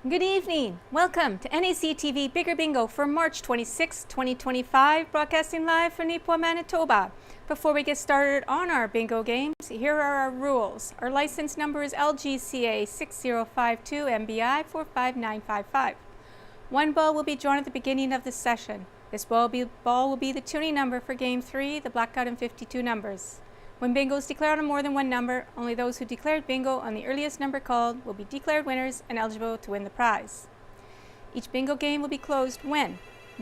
Good evening. Welcome to NACTV Bigger Bingo for March 26, 2025, broadcasting live from Nipawin, Manitoba. Before we get started on our bingo games, here are our rules. Our license number is LGCA 6052 MBI 45955. One ball will be drawn at the beginning of the session. This ball will be the tuning number for Game 3, the blackout and 52 numbers. When bingo is declared on more than one number, only those who declared bingo on the earliest number called will be declared winners and eligible to win the prize. Each bingo game will be closed when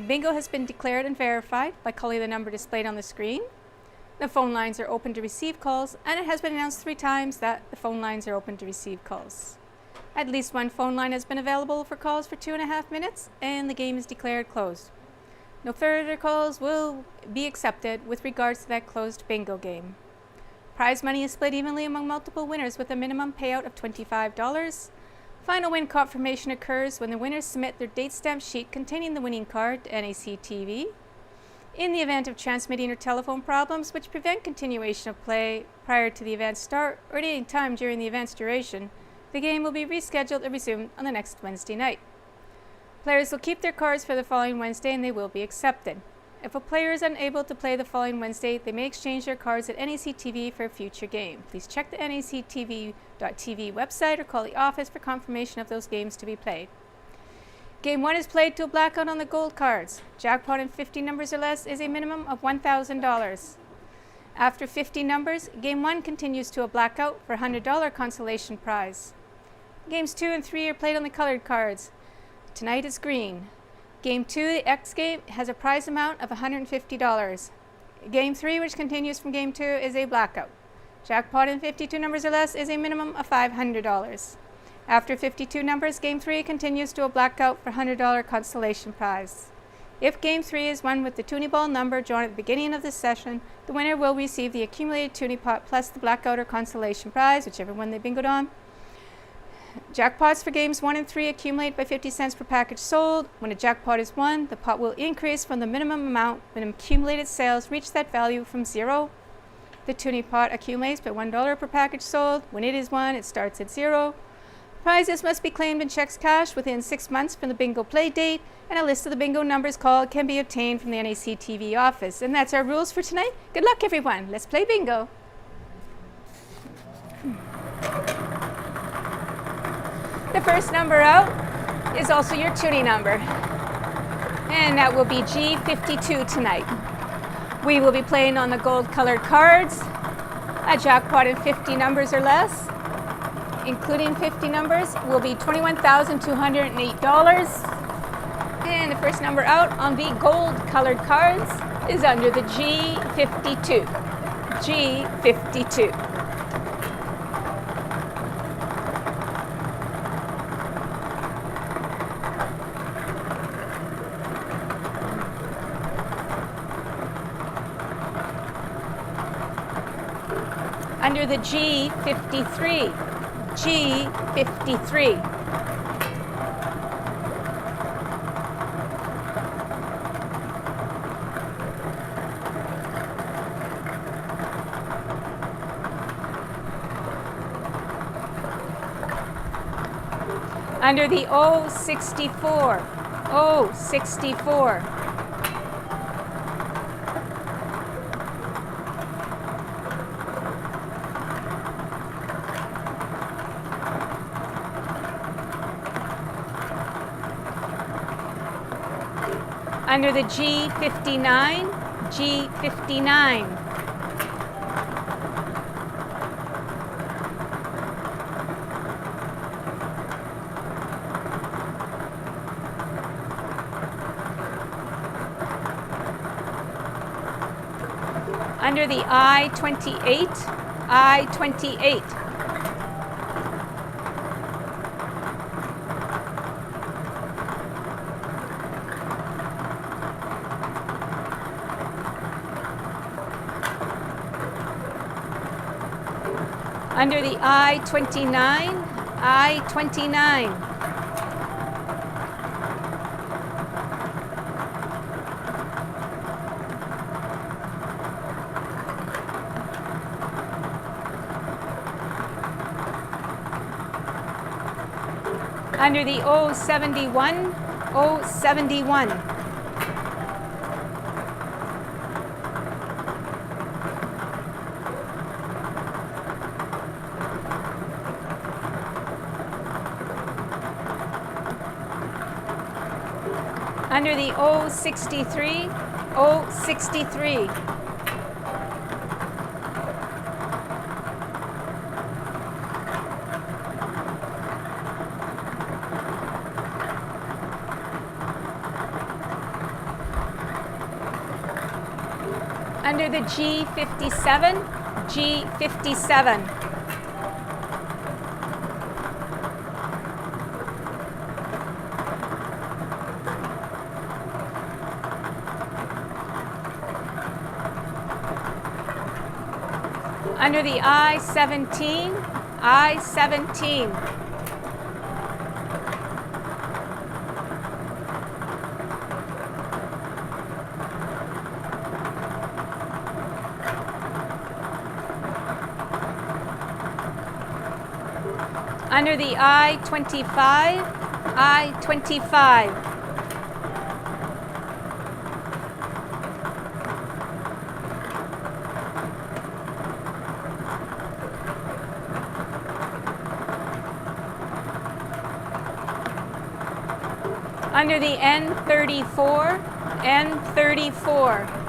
bingo has been declared and verified by calling the number displayed on the screen, the phone lines are open to receive calls, and it has been announced 3 times that the phone lines are open to receive calls. At least one phone line has been available for calls for 2.5 minutes, and the game is declared closed. No further calls will be accepted with regards to that closed bingo game. Prize money is split evenly among multiple winners with a minimum payout of $25. Final win confirmation occurs when the winners submit their date stamp sheet containing the winning card to NACTV. In the event of transmitting or telephone problems which prevent continuation of play prior to the event's start or at any time during the event's duration, the game will be rescheduled or resumed on the next Wednesday night. Players will keep their cards for the following Wednesday and they will be accepted. If a player is unable to play the following Wednesday, they may exchange their cards at NACTV for a future game. Please check the NACTV.tv website or call the office for confirmation of those games to be played. Game 1 is played to a blackout on the gold cards. Jackpot in 50 numbers or less is a minimum of $1,000. After 50 numbers, Game 1 continues to a blackout for a $100 consolation prize. Games 2 and 3 are played on the colored cards. Tonight is green. Game 2, the X game, has a prize amount of $150. Game 3, which continues from Game 2, is a blackout. Jackpot in 52 numbers or less is a minimum of $500. After 52 numbers, Game 3 continues to a blackout for a $100 consolation prize. If Game 3 is won with the toonie ball number drawn at the beginning of the session, the winner will receive the accumulated toonie pot plus the blackout or consolation prize, whichever one they bingoed on. Jackpots for Games 1 and 3 accumulate by 50 cents per package sold. When a jackpot is won, the pot will increase from the minimum amount when accumulated sales reach that value from 0. The toonie pot accumulates by $1 per package sold. When it is won, it starts at 0. Prizes must be claimed in checks cashed within 6 months from the bingo play date, and a list of the bingo numbers called can be obtained from the NACTV office. And that's our rules for tonight. Good luck, everyone. Let's play bingo. The first number out is also your tuning number, and that will be G52 tonight. We will be playing on the gold colored cards. A jackpot in 50 numbers or less, including 50 numbers, will be $21,208. And the first number out on the gold colored cards is under the G52. G52. Under the G53, G53. Under the O64, O64. Under the G59, G59. Under the I28, I28. Under the I29, I29. Under the O71, O71. Under the O63, O63. Under the G57, G57. Under the I-17, I-17. Under the I-25, I-25. Under the N34, N34.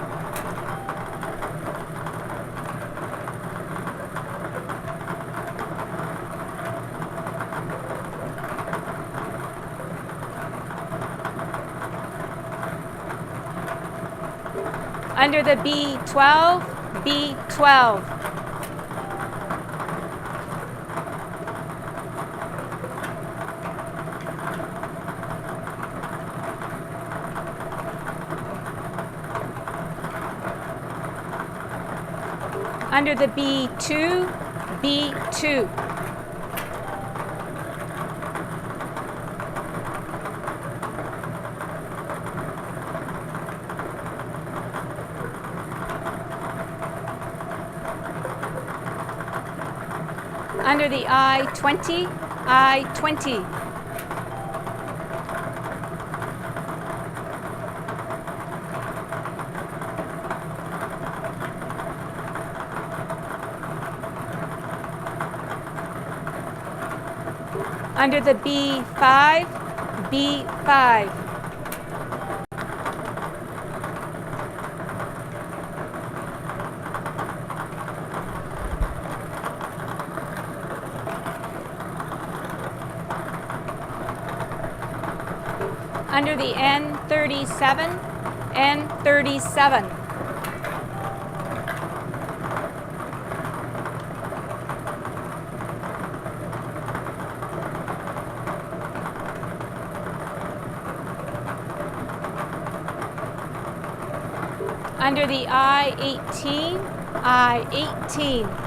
Under the B12, B12. Under the B2, B2. Under the I-20, I-20. Under the B5, B5. Under the N37, N37. Under the I-18, I-18.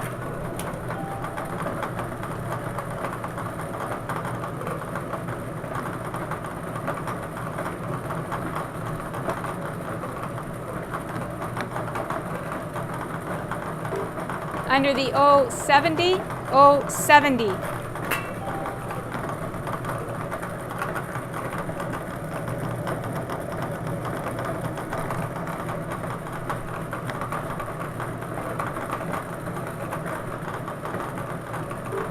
Under the O70, O70.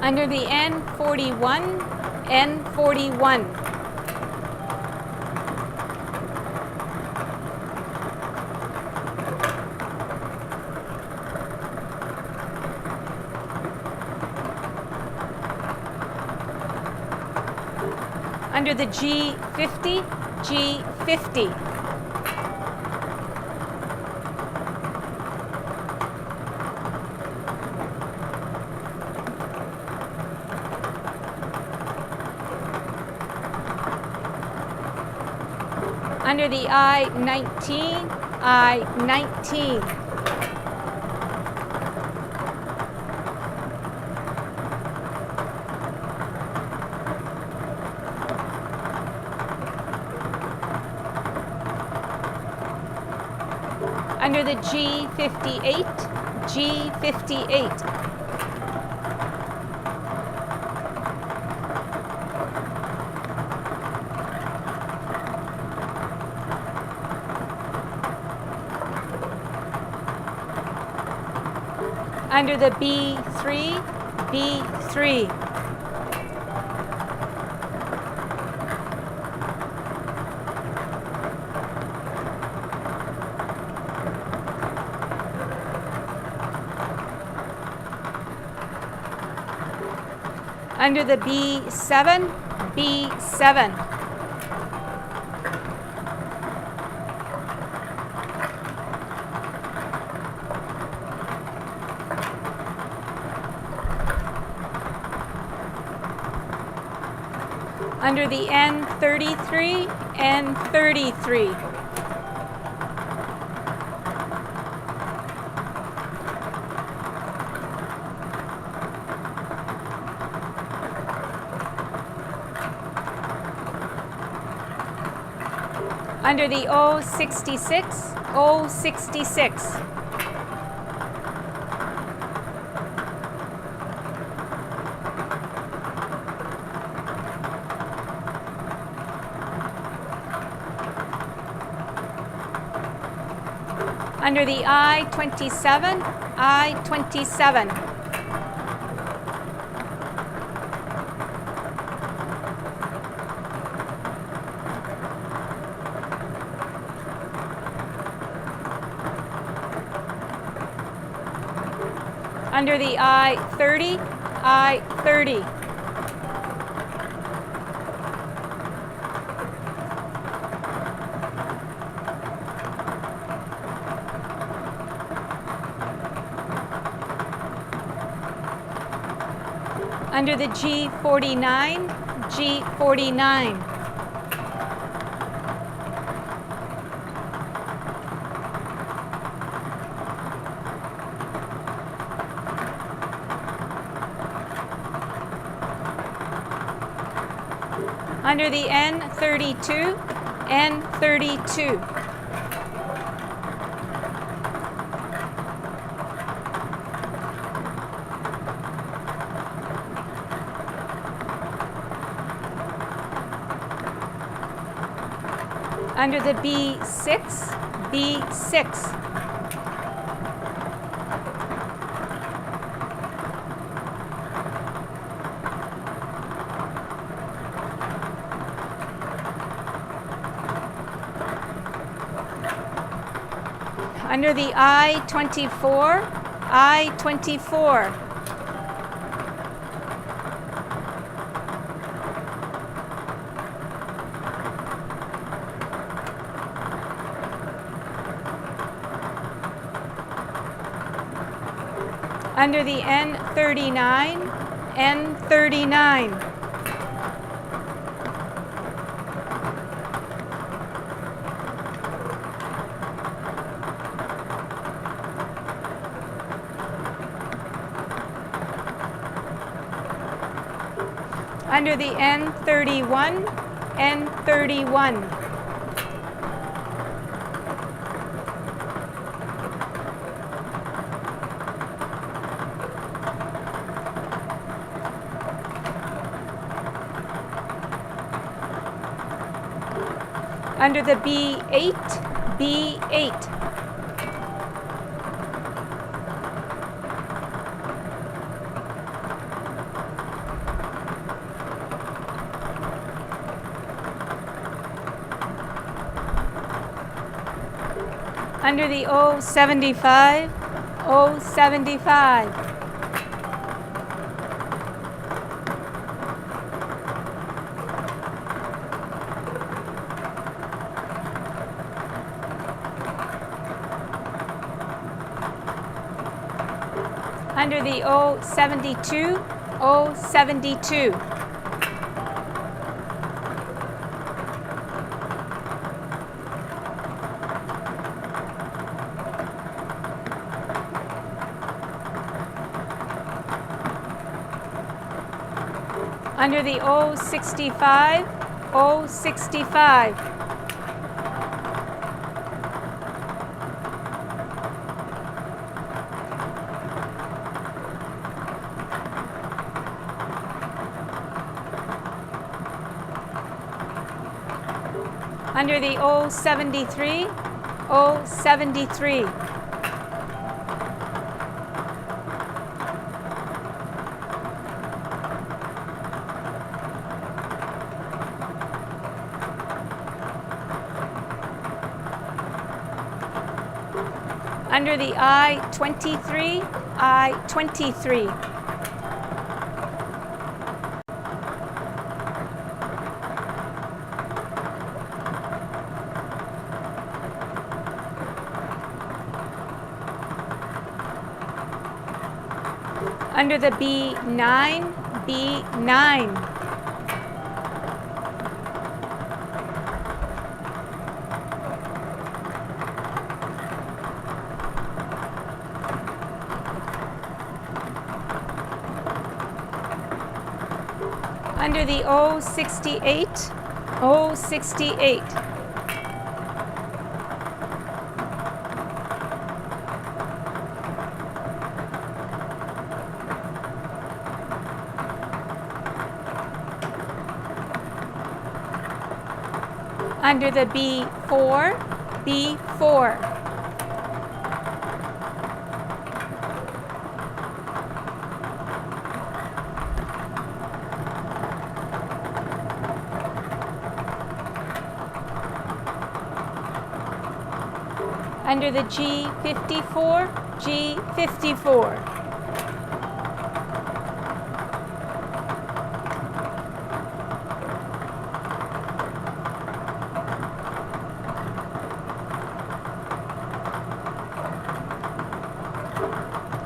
Under the N41, N41. Under the G50, G50. Under the I-19, I-19. Under the G58, G58. Under the B3, B3. Under the B7, B7. Under the N33, N33. Under the O66, O66. Under the I27, I27. Under the I30, I30. Under the G49, G49. Under the N32, N32. Under the B6, B6. Under the I24, I24. Under the N39, N39. Under the N31, N31. Under the B8, B8. Under the O75, O75. Under the O72, O72. Under the O65, O65. Under the O73, O73. Under the I-23, I-23. Under the B9, B9. Under the O68, O68. Under the B4, B4. Under the G54, G54.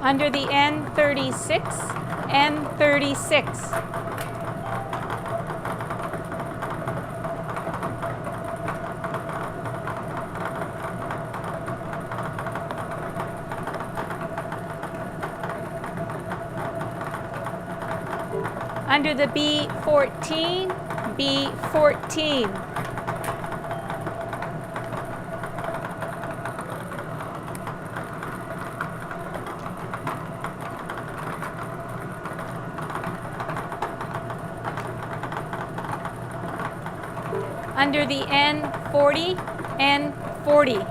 Under the N36, N36. Under the B14, B14. Under the N40, N40.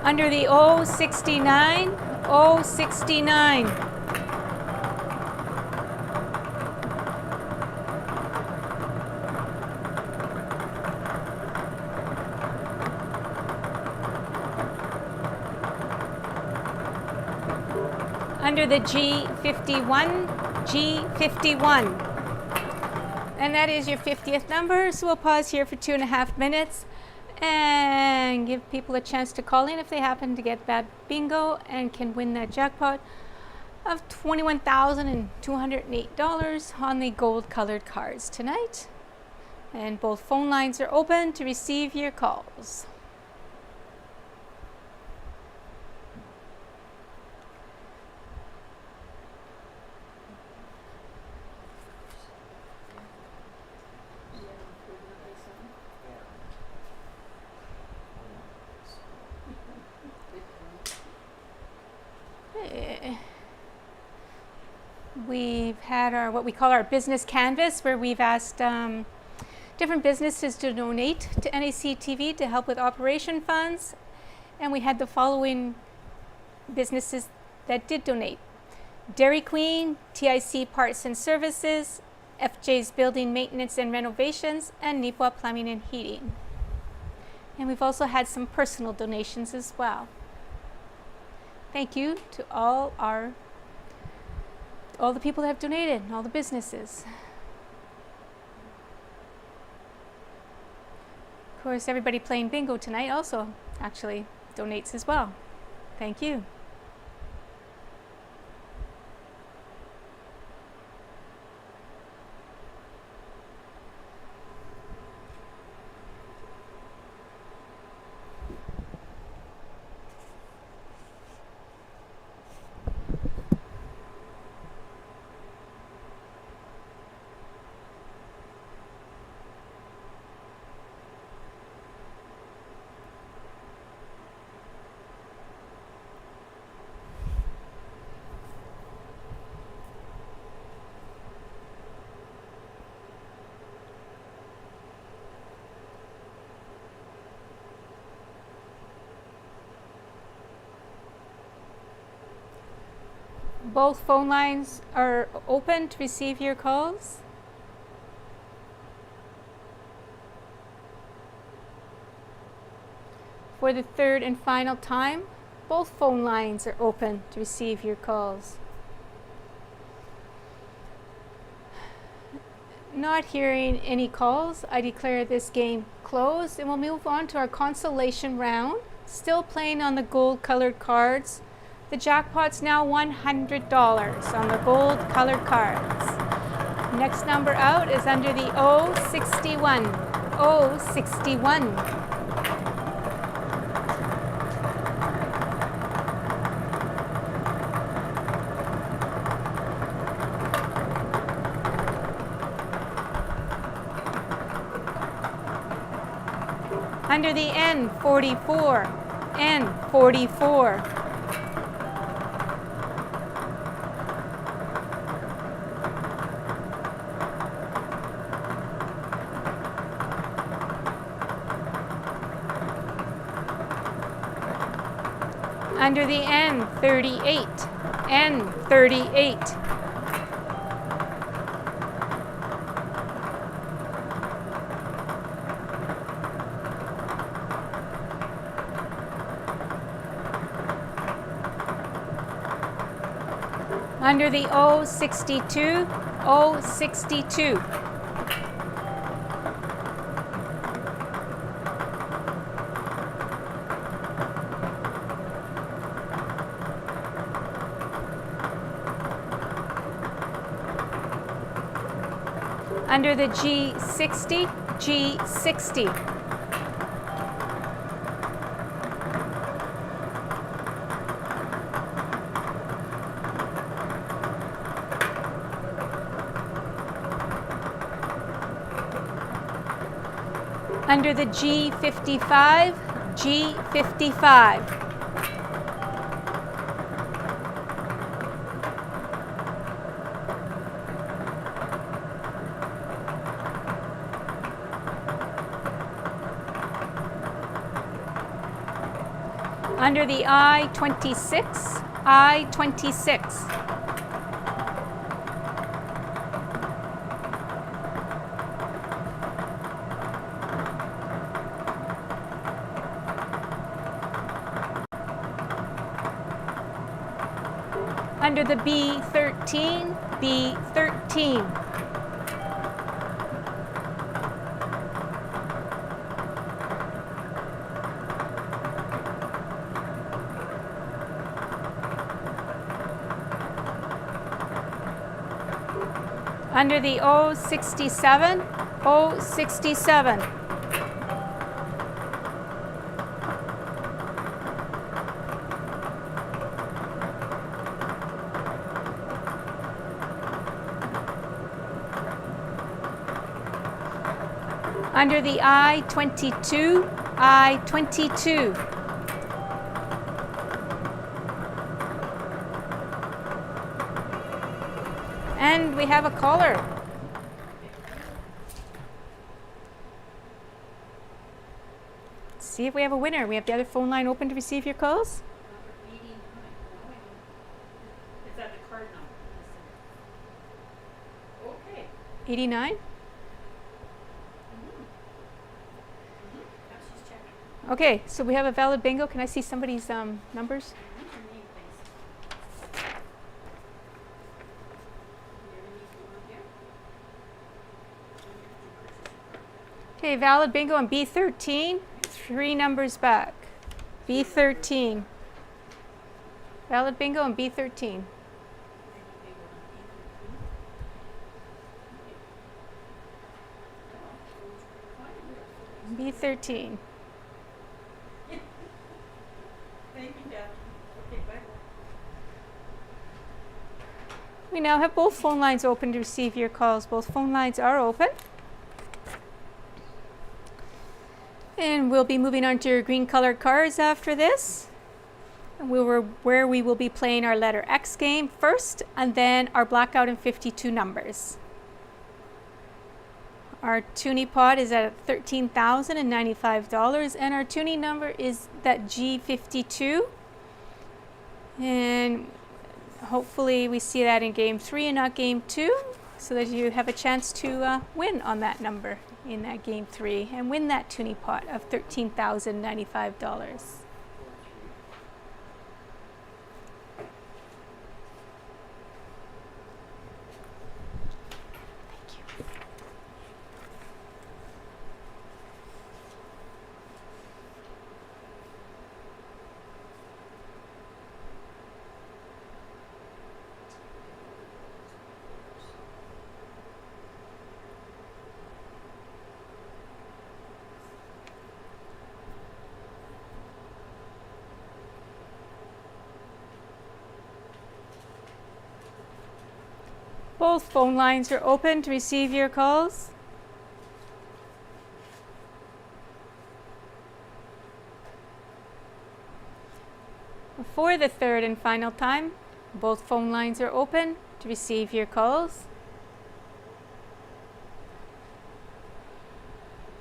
Under the O69, O69. Under the G51, G51. And that is your 50th number, so we'll pause here for 2.5 minutes and give people a chance to call in if they happen to get that bingo and can win that jackpot of $21,208 on the gold colored cards tonight. And both phone lines are open to receive your calls. We've had our what we call our business canvas, where we've asked different businesses to donate to NACTV to help with operation funds, and we had the following businesses that did donate: Dairy Queen, TIC Parts and Services, FJ's Building Maintenance and Renovations, and Nipua Plumbing and Heating. And we've also had some personal donations as well. Thank you to all the people that have donated, and all the businesses. Of course, everybody playing bingo tonight also actually donates as well. Thank you. Both phone lines are open to receive your calls. For the third and final time, both phone lines are open to receive your calls. Not hearing any calls, I declare this game closed, and we'll move on to our consolation round. Still playing on the gold colored cards. The jackpot's now $100 on the gold colored cards. Next number out is under the 061. 061. Under the N44. N44. Under the N38. N38. Under the 062. 062. Under the G60. G60. Under the G55, G55. Under the I-26, I-26. Under the B13, B13. Under the 067, 067. Under the I-22, I-22. And we have a caller. Let's see if we have a winner. We have the other phone line open to receive your calls. Number 89. Is that the card number? Okay. 89? She's checking. Okay, so we have a valid bingo. Can I see somebody's numbers? Okay, valid bingo on B13, 3 numbers back. B13. Valid bingo on B13. B13. Thank you, Dad. Okay, bye. We now have both phone lines open to receive your calls. Both phone lines are open. And we'll be moving on to your green colored cards after this. And where we will be playing our letter X game first, and then our blackout and 52 numbers. Our tuning pot is at $13,095, and our tuning number is that G52. And hopefully we see that in game 3 and not game 2, so that you have a chance to win on that number in that game 3 and win that toonie pot of $13,095. Both phone lines are open to receive your calls. For the third and final time, both phone lines are open to receive your calls.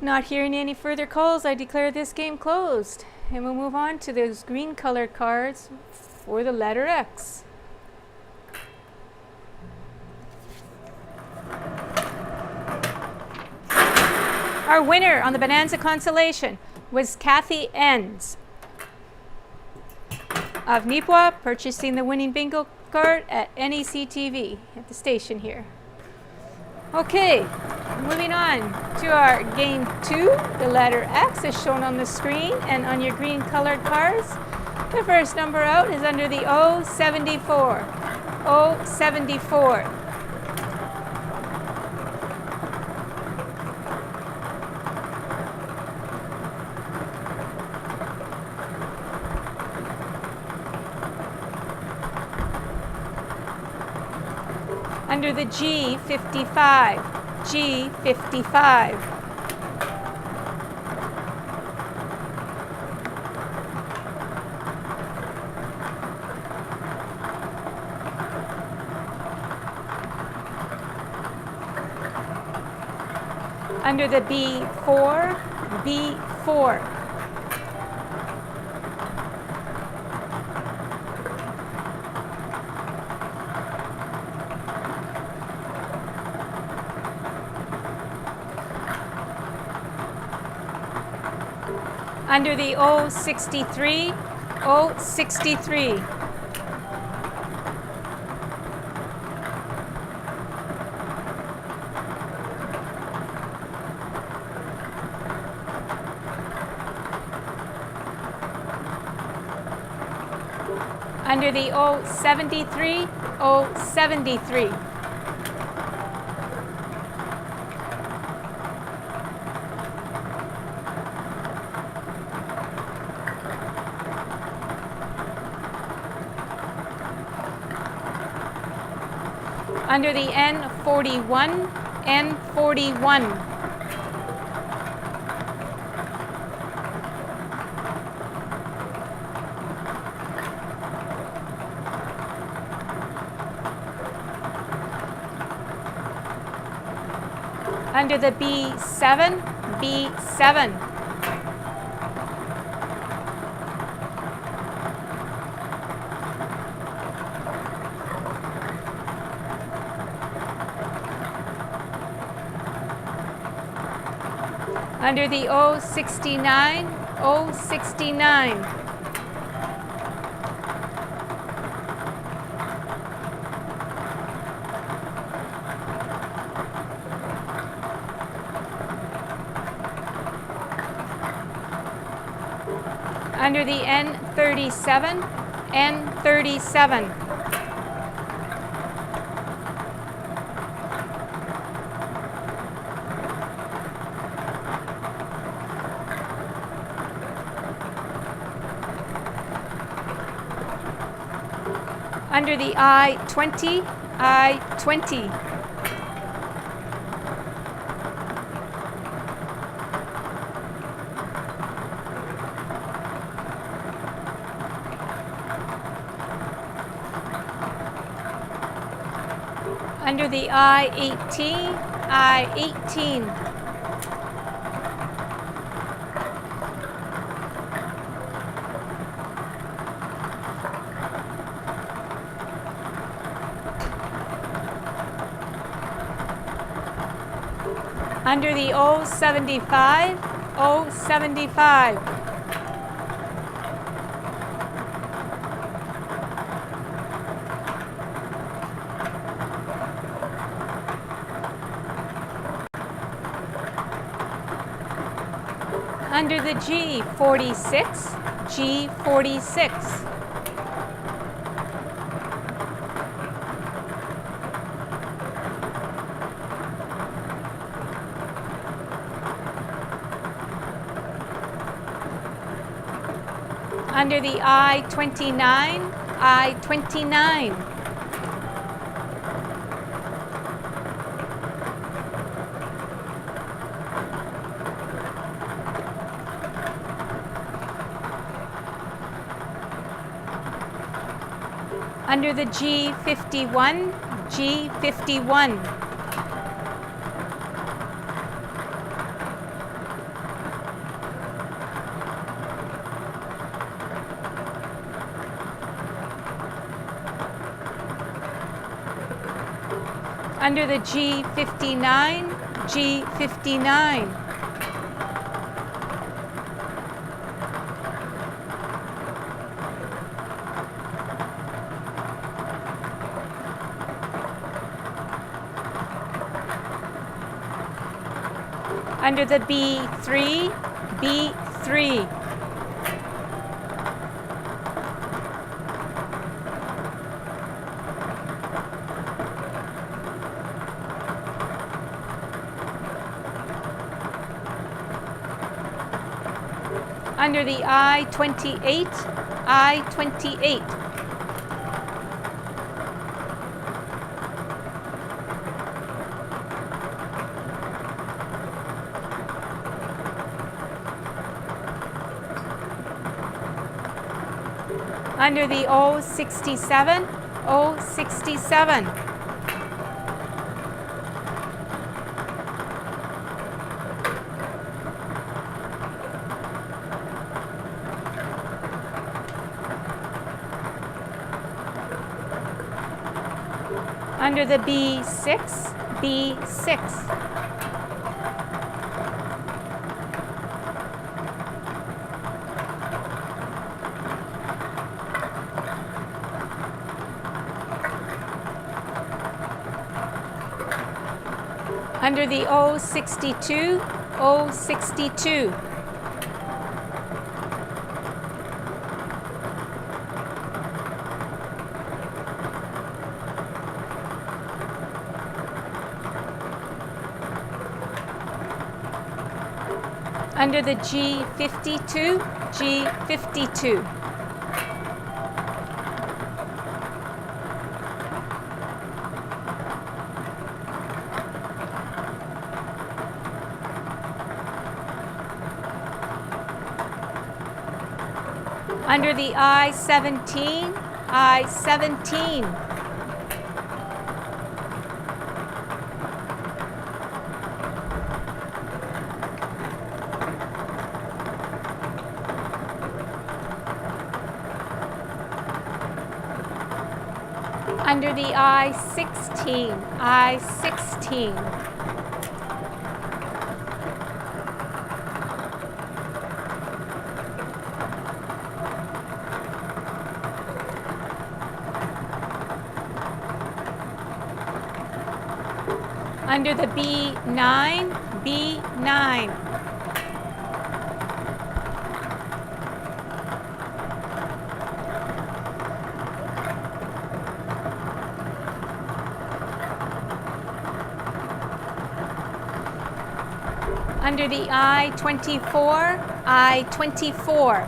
Not hearing any further calls, I declare this game closed. And we'll move on to those green colored cards for the letter X. Our winner on the Bonanza Consolation was Kathy Enns of Nipwa, purchasing the winning bingo card at NACTV at the station here. Okay, moving on to our game 2. The letter X is shown on the screen and on your green colored cards. The first number out is under the 074. 074. Under the G55, G55. Under the B4, B4. Under the 063, 063. Under the 073, 073. Under the N41, N41. Under the B7, B7. Under the 069, 069. Under the N37, N37. Under the I20, I20. Under the I18, I18. Under the O75, O75. Under the G46, G46. Under the I-29, I-29. Under the G51, G51. Under the G59, G59. Under the B3, B3. Under the I-28, I-28. Under the O67, O67. Under the B6, B6. Under the O62, O62. Under the G52, G52. Under the I-17, I-17. Under the I-16, I-16. Under the B9, B9. Under the I-24, I-24.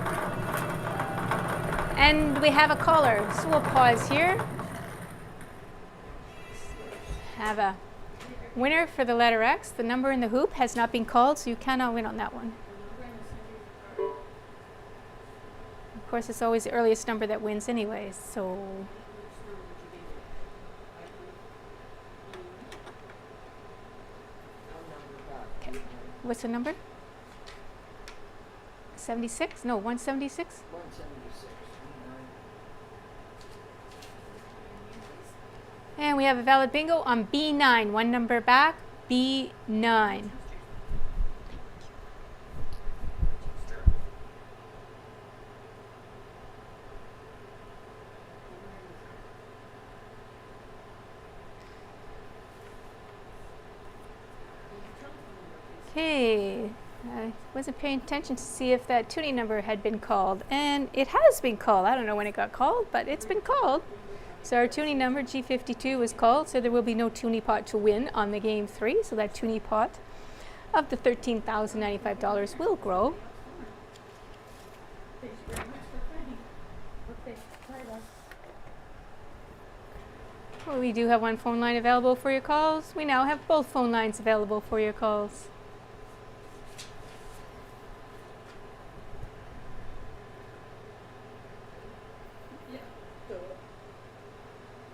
And we have a caller, so we'll pause here. Have a winner for the letter X. The number in the hoop has not been called, so you cannot win on that one. Of course, it's always the earliest number that wins anyways, so. Okay. What's the number? 76? No, 176? 176. And we have a valid bingo on B9. One number back, B9. Wasn't paying attention to see if that tuning number had been called, and it has been called. I don't know when it got called, but it's been called. So our tuning number G52 was called, so there will be no tuning pot to win on the game 3. So that tuning pot of the $13,095 will grow. Thanks very much for playing. Okay, bye bye. Well, we do have one phone line available for your calls. We now have both phone lines available for your calls. Yeah, do it.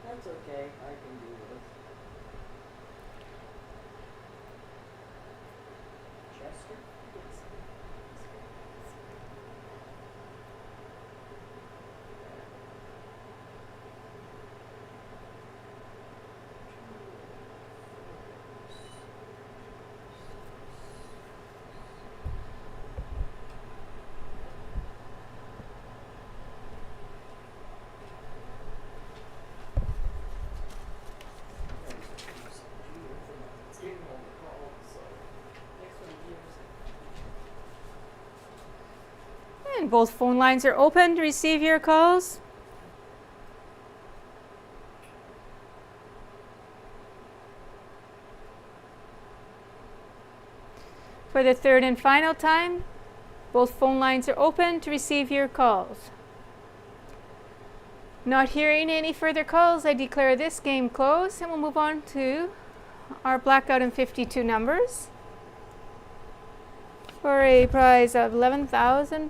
That's okay, I can do this. Chester? And both phone lines are open to receive your calls. For the third and final time, both phone lines are open to receive your calls. Not hearing any further calls, I declare this game closed, and we'll move on to our blackout and 52 numbers for a prize of $11,465.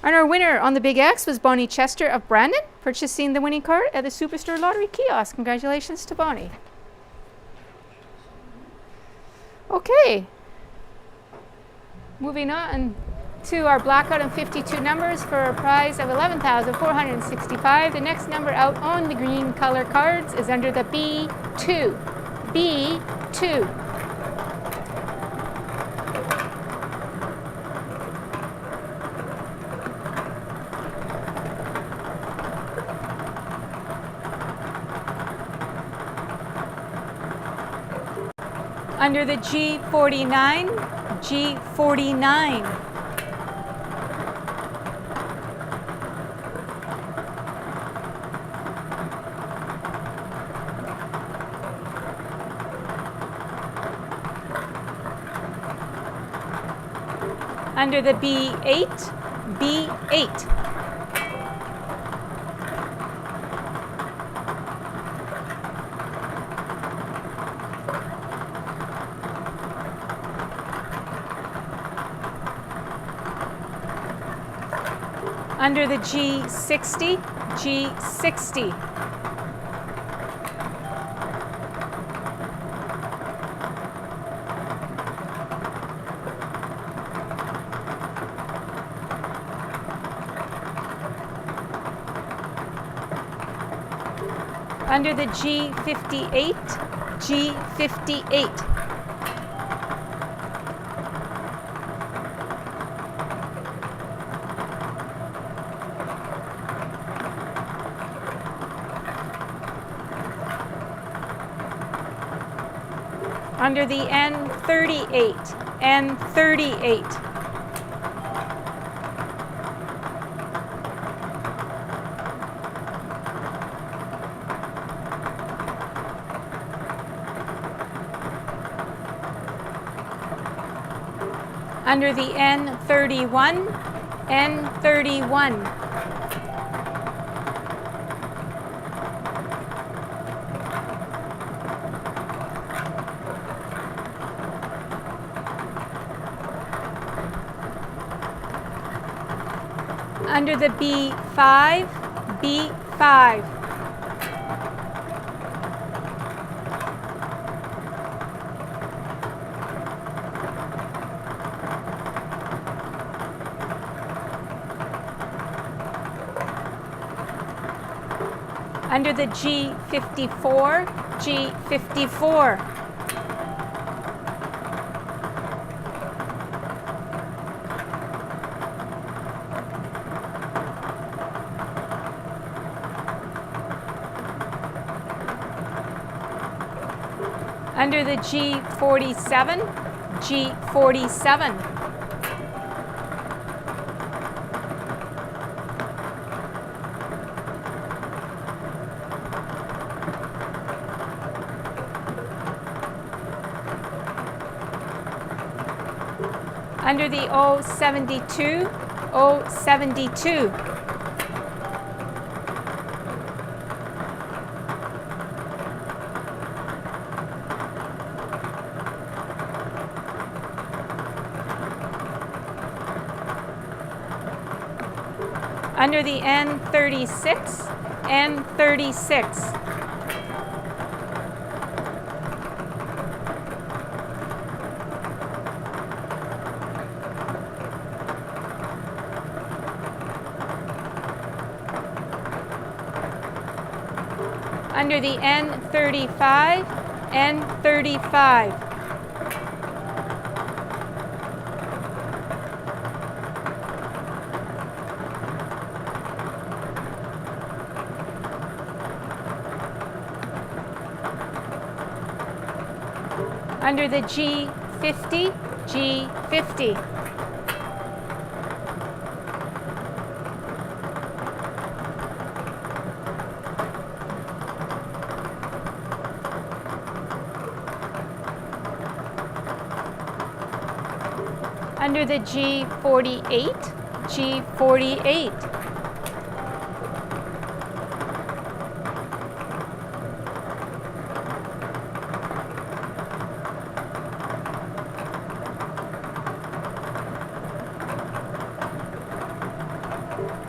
And our winner on the Big X was Bonnie Chester of Brandon, purchasing the winning card at the Superstore Lottery kiosk. Congratulations to Bonnie. Okay. Moving on to our blackout and 52 numbers for a prize of $11,465. The next number out on the green color cards is under the B2. B2. Under the G49, G49. Under the B8, B8. Under the G60, G60. Under the G58, G58. Under the N38, N38. Under the N31, N31. Under the B5, B5. Under the G54, G54. Under the G47, G47. Under the O72, O72. Under the N36, N36. Under the N35, N35. Under the G50, G50. Under the G48, G48.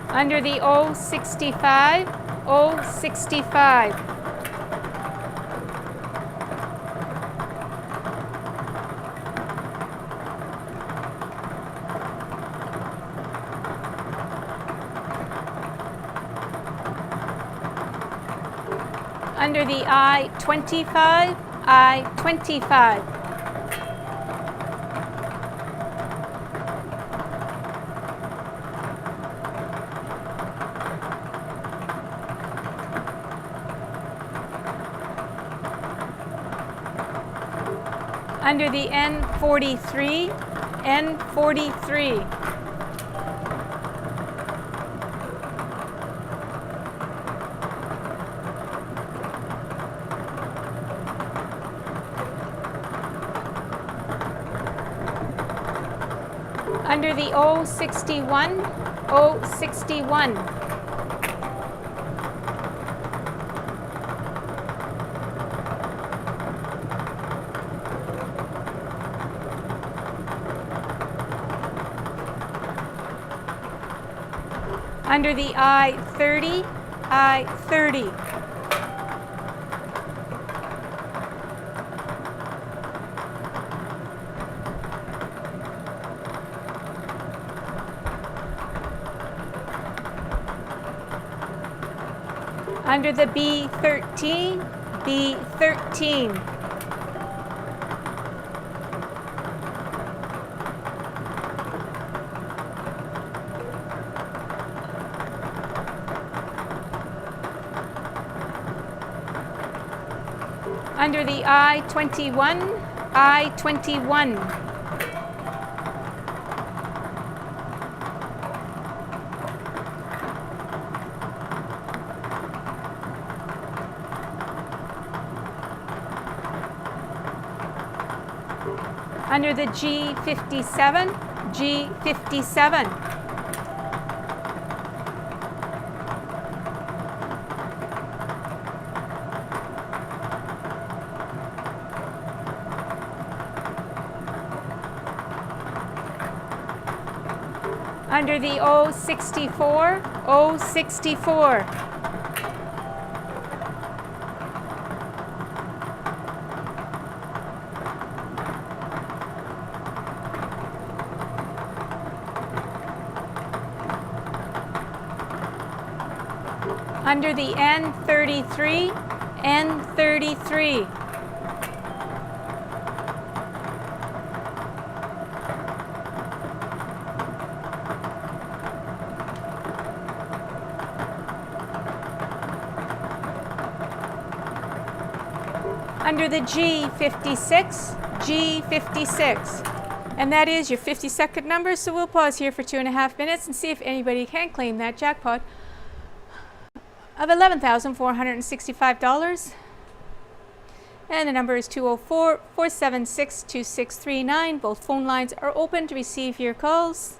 Under the O65, O65. Under the I-25, I-25. Under the N43, N43. Under the O61, O61. Under the I-30, I-30. Under the B13, B13. Under the I-21, I-21. Under the G57, G57. Under the O64, O64. Under the N33, N33. under the G56, G56. And that is your 50-second number, so we'll pause here for 2.5 minutes and see if anybody can claim that jackpot of $11,465. And the number is 204-476-2639. Both phone lines are open to receive your calls.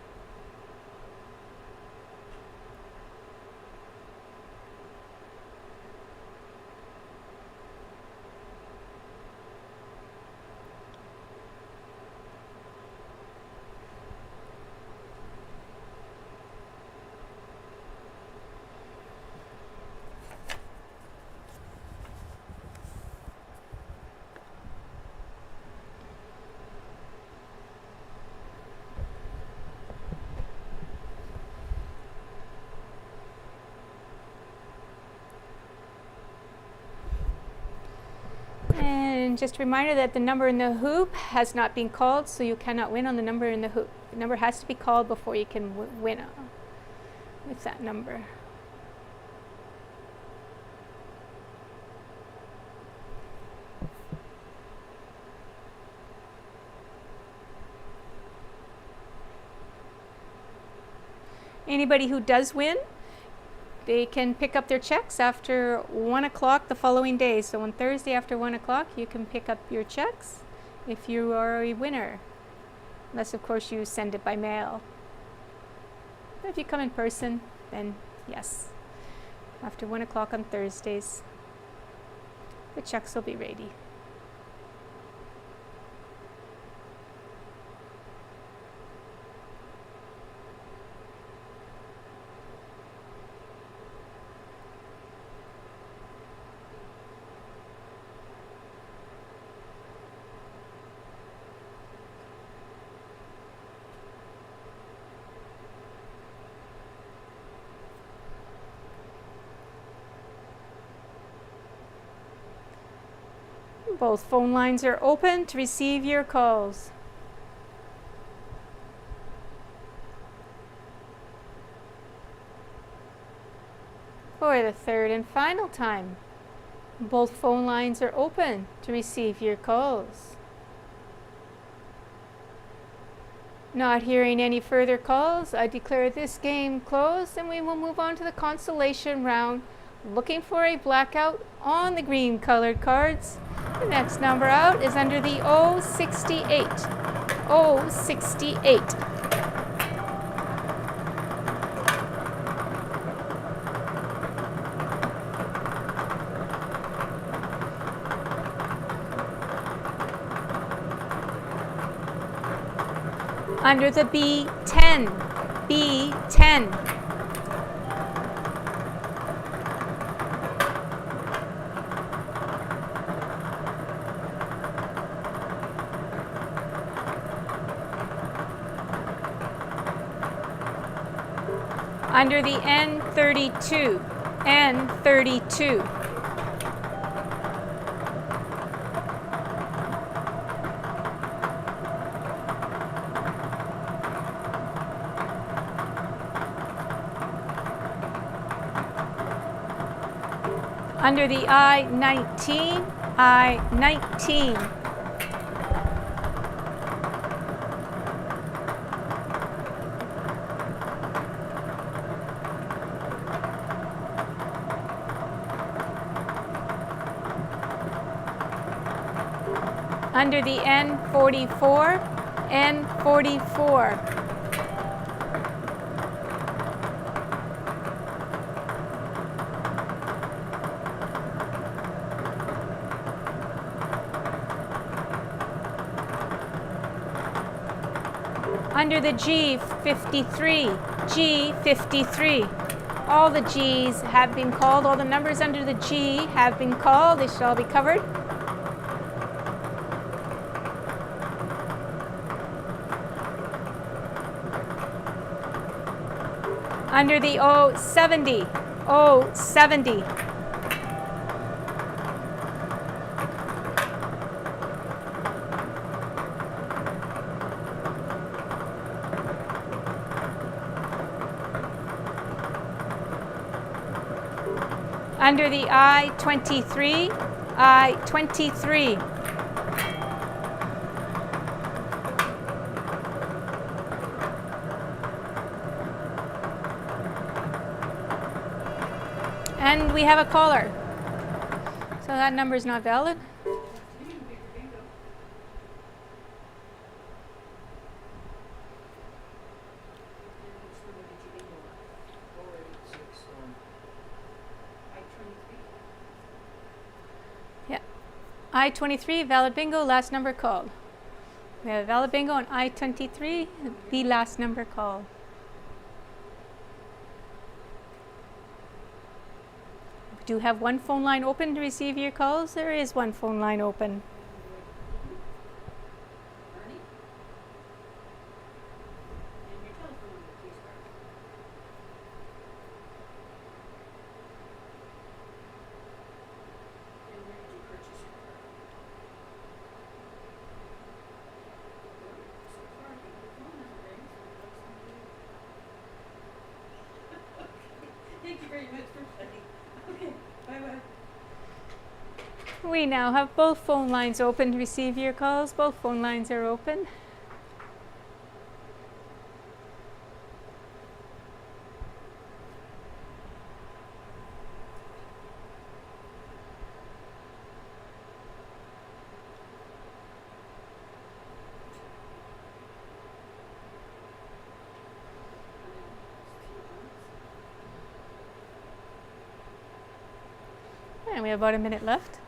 And just a reminder that the number in the hoop has not been called, so you cannot win on the number in the hoop. The number has to be called before you can win with that number. Anybody who does win, they can pick up their checks after 1 o'clock the following day. So on Thursday after 1 o'clock, you can pick up your checks if you are a winner. Unless, of course, you send it by mail. But if you come in person, then yes. After 1 o'clock on Thursdays, the checks will be ready. Both phone lines are open to receive your calls. For the third and final time, both phone lines are open to receive your calls. Not hearing any further calls, I declare this game closed, and we will move on to the consolation round, looking for a blackout on the green colored cards. The next number out is under the 068. 068. Under the B10. B10. Under the N32, N32. Under the I-19, I-19. Under the N44, N44. Under the G53, G53. All the G's have been called. All the numbers under the G have been called. They should all be covered. Under the O70, O70. Under the I-23, I-23. And we have a caller. So that number is not valid. Yeah. I-23, valid bingo, last number called. We have valid bingo on I-23, the last number called. We do have one phone line open to receive your calls. There is one phone line open. Thank you very much for playing. Okay, bye-bye. We now have both phone lines open to receive your calls. Both phone lines are open. And we have about a minute left.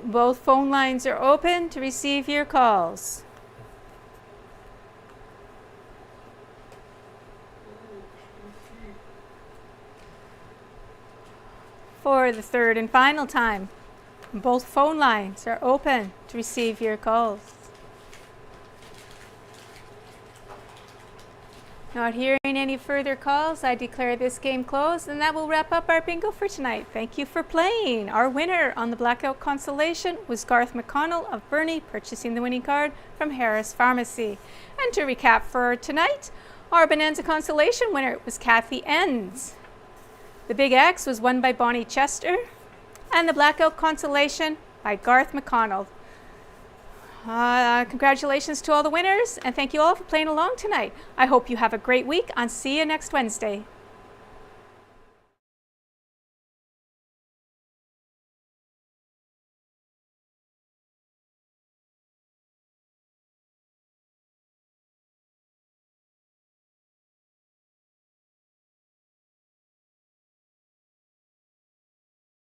Both phone lines are open to receive your calls. For the third and final time, both phone lines are open to receive your calls. Not hearing any further calls, I declare this game closed, and that will wrap up our bingo for tonight. Thank you for playing. Our winner on the Blackout Consolation was Garth McConnell of Burnie, purchasing the winning card from Harris Pharmacy. And to recap for tonight, our Bonanza Consolation winner was Kathy Enns. The Big X was won by Bonnie Chester, and the Blackout Consolation by Garth McConnell. Congratulations to all the winners, and thank you all for playing along tonight. I hope you have a great week, and see you next Wednesday.